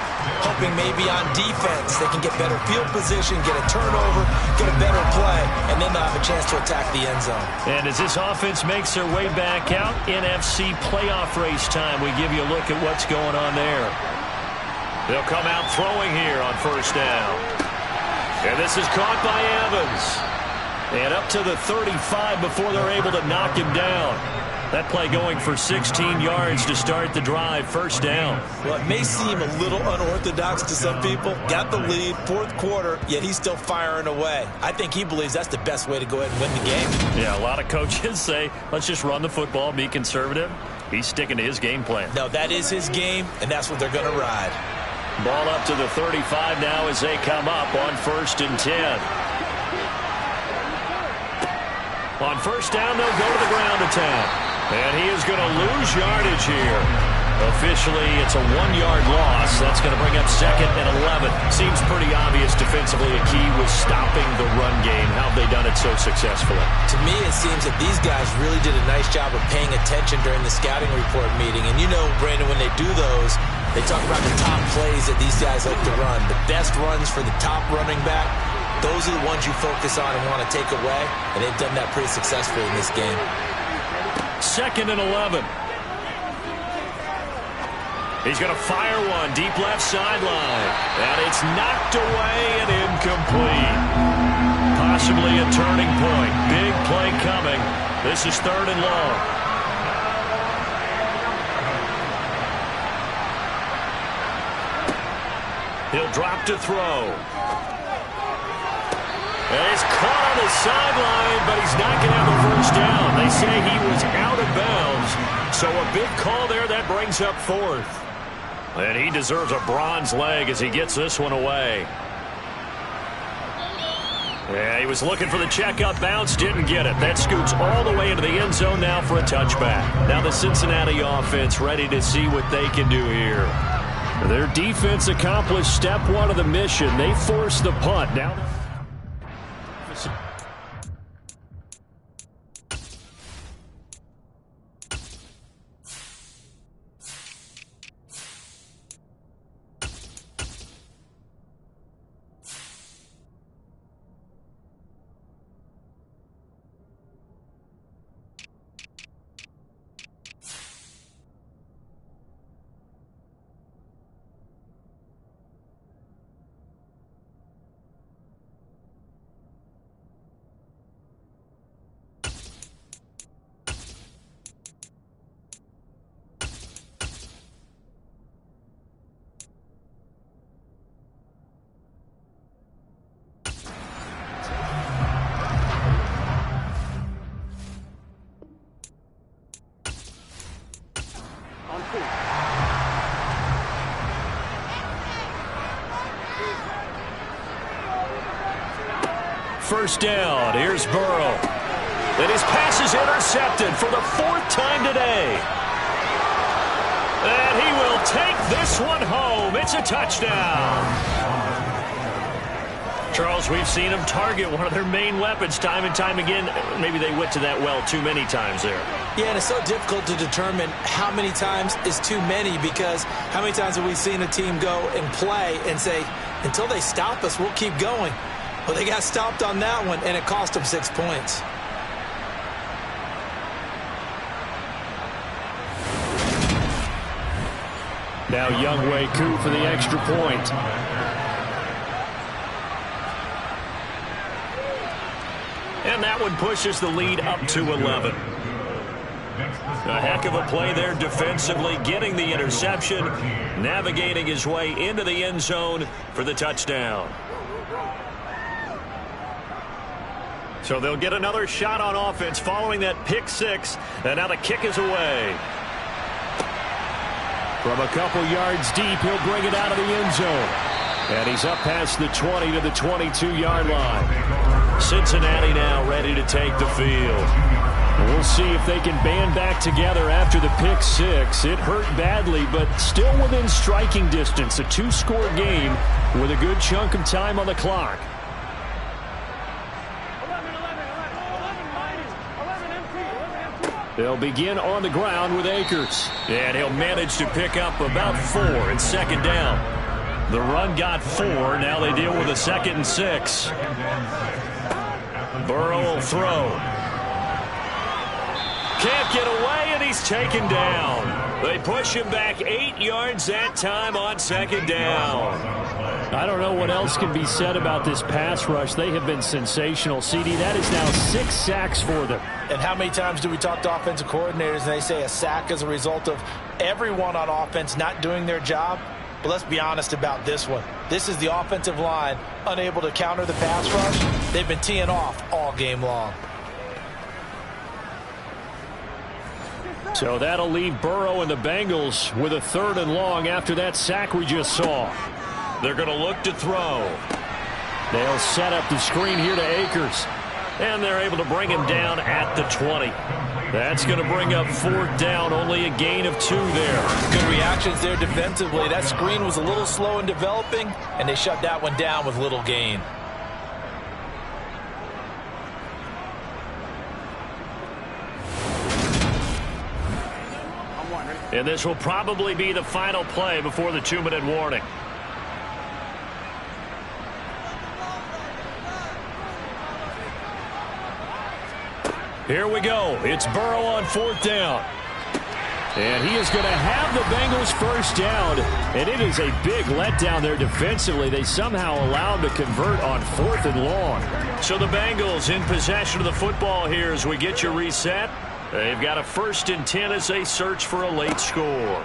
hoping maybe on defense they can get better field position, get a turnover, get a better play, and then they'll have a chance to attack the end zone. And as this offense makes their way back out, NFC playoff race time, we give you a look at what's going on there. They'll come out throwing here on 1st down. And this is caught by Evans. And up to the 35 before they're able to knock him down. That play going for 16 yards to start the drive, 1st down. Well, it may seem a little unorthodox to some people. Got the lead, 4th quarter, yet he's still firing away. I think he believes that's the best way to go ahead and win the game. Yeah, a lot of coaches say, let's just run the football, be conservative. He's sticking to his game plan. No, that is his game, and that's what they're going to ride. Ball up to the 35 now as they come up on 1st and 10. On 1st down, they'll go to the ground attack. And he is going to lose yardage here. Officially, it's a 1-yard loss. That's going to bring up 2nd and 11. Seems pretty obvious defensively a key was stopping the run game. How have they done it so successfully? To me, it seems that these guys really did a nice job of paying attention during the scouting report meeting. And you know, Brandon, when they do those, they talk about the top plays that these guys like to run. The best runs for the top running back, those are the ones you focus on and want to take away. And they've done that pretty successfully in this game. 2nd and 11. He's going to fire one deep left sideline. And it's knocked away and incomplete. Possibly a turning point. Big play coming. This is 3rd and long. He'll drop to throw. And he's caught on the sideline, but he's not going to have a first down. They say he was out of bounds. So a big call there that brings up 4th. And he deserves a bronze leg as he gets this one away. Yeah, he was looking for the checkup bounce, didn't get it. That scoots all the way into the end zone now for a touchback. Now the Cincinnati offense ready to see what they can do here. Their defense accomplished step 1 of the mission. They forced the punt. Now first down. Here's Burrow. And his pass is intercepted for the 4th time today. And he will take this one home. It's a touchdown. Charles, we've seen them target one of their main weapons time and time again. Maybe they went to that well too many times there. Yeah, and it's so difficult to determine how many times is too many, because how many times have we seen a team go and play and say, until they stop us, we'll keep going. Well, they got stopped on that one, and it cost them 6 points. Now Younghoe Koo for the extra point. And that one pushes the lead up to 11. A heck of a play there defensively, getting the interception, navigating his way into the end zone for the touchdown. So they'll get another shot on offense following that pick 6, and now the kick is away. From a couple yards deep, he'll bring it out of the end zone. And he's up past the 20 to the 22-yard line. Cincinnati now ready to take the field. We'll see if they can band back together after the pick 6. It hurt badly, but still within striking distance. A 2-score game with a good chunk of time on the clock. They'll begin on the ground with Akers. And he'll manage to pick up about 4. It's 2nd down. The run got 4. Now they deal with a 2nd and 6. Burrow will throw. Can't get away, and he's taken down. They push him back 8 yards that time on 2nd down. I don't know what else can be said about this pass rush. They have been sensational. CD, that is now 6 sacks for them. And how many times do we talk to offensive coordinators and they say a sack is a result of everyone on offense not doing their job? But let's be honest about this one. This is the offensive line unable to counter the pass rush. They've been teeing off all game long. So that'll leave Burrow and the Bengals with a 3rd and long after that sack we just saw. They're going to look to throw. They'll set up the screen here to Akers. And they're able to bring him down at the 20. That's going to bring up 4th down, only a gain of 2 there. Good reactions there defensively. That screen was a little slow in developing, and they shut that one down with little gain. And this will probably be the final play before the 2-minute warning. Here we go. It's Burrow on 4th down. And he is going to have the Bengals first down. And it is a big letdown there defensively. They somehow allowed to convert on 4th and long. So the Bengals in possession of the football here as we get you reset. They've got a 1st and 10 as they search for a late score.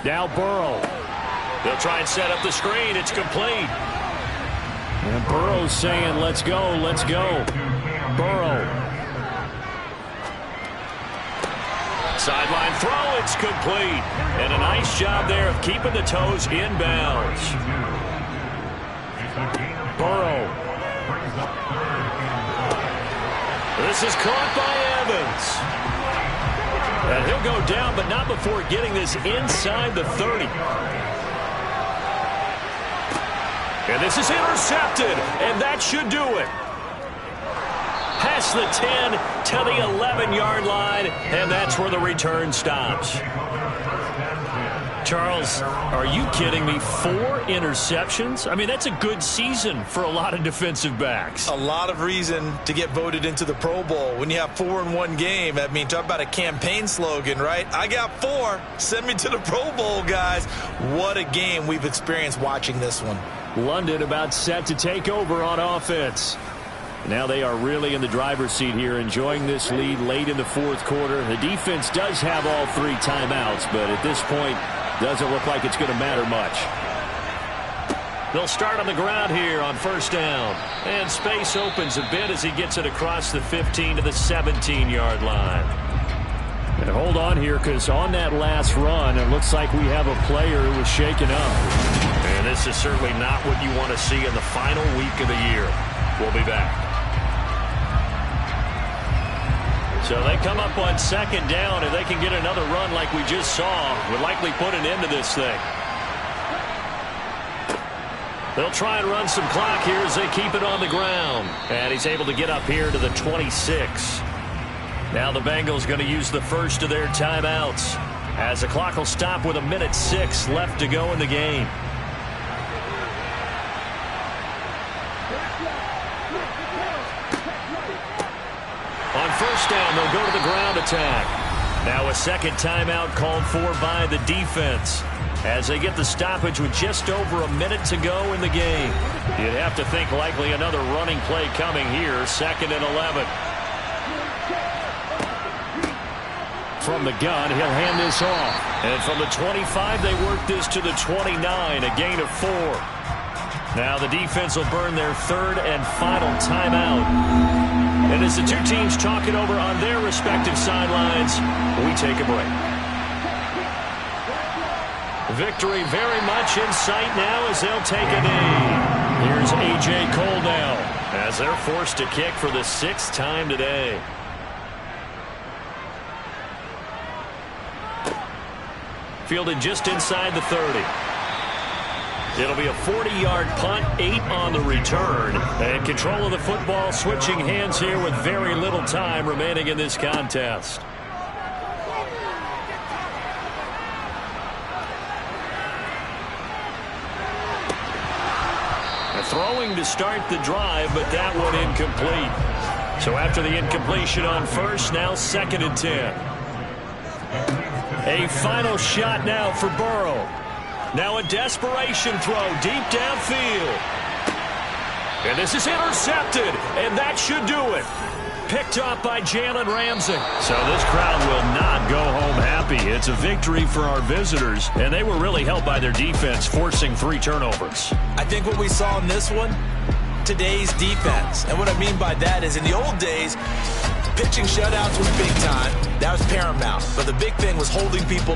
Now Burrow. They'll try and set up the screen. It's complete. And Burrow's saying, let's go, let's go. Burrow. Sideline throw, it's complete. And a nice job there of keeping the toes inbounds. Burrow. This is caught by Evans. And he'll go down, but not before getting this inside the 30. And this is intercepted, and that should do it. Past the 10 to the 11-yard line, and that's where the return stops. Charles, are you kidding me? 4 interceptions? I mean, that's a good season for a lot of defensive backs. A lot of reason to get voted into the Pro Bowl. When you have 4 in one game, I mean, talk about a campaign slogan, right? I got 4. Send me to the Pro Bowl, guys. What a game we've experienced watching this one. London about set to take over on offense. Now they are really in the driver's seat here, enjoying this lead late in the 4th quarter. The defense does have all 3 timeouts, but at this point, doesn't look like it's going to matter much. They'll start on the ground here on 1st down. And space opens a bit as he gets it across the 15 to the 17-yard line. And hold on here, because on that last run, it looks like we have a player who was shaken up. And this is certainly not what you want to see in the final week of the year. We'll be back. So they come up on 2nd down. If they can get another run like we just saw, would likely put an end to this thing. They'll try and run some clock here as they keep it on the ground. And he's able to get up here to the 26. Now the Bengals going to use the first of their timeouts, as the clock will stop with 1:06 left to go in the game. On 1st down, they'll go to the ground attack. Now a 2nd timeout called for by the defense, as they get the stoppage with just over a minute to go in the game. You'd have to think likely another running play coming here, 2nd and 11. From the gun, he'll hand this off. And from the 25, they work this to the 29, a gain of 4. Now the defense will burn their 3rd and final timeout. And as the 2 teams talk it over on their respective sidelines, we take a break. Victory very much in sight now as they'll take a knee. Here's A.J. Cole now as they're forced to kick for the 6th time today. Fielded just inside the 30. It'll be a 40-yard punt, 8 on the return. And control of the football switching hands here with very little time remaining in this contest. Throwing to start the drive, but that one incomplete. So after the incompletion on 1st, now 2nd and 10. A final shot now for Burrow. Now a desperation throw deep downfield. And this is intercepted, and that should do it. Picked up by Jalen Ramsey. So this crowd will not go home happy. It's a victory for our visitors, and they were really helped by their defense, forcing 3 turnovers. I think what we saw in this one, today's defense. And what I mean by that is in the old days, pitching shutouts was big time. That was paramount. But the big thing was holding people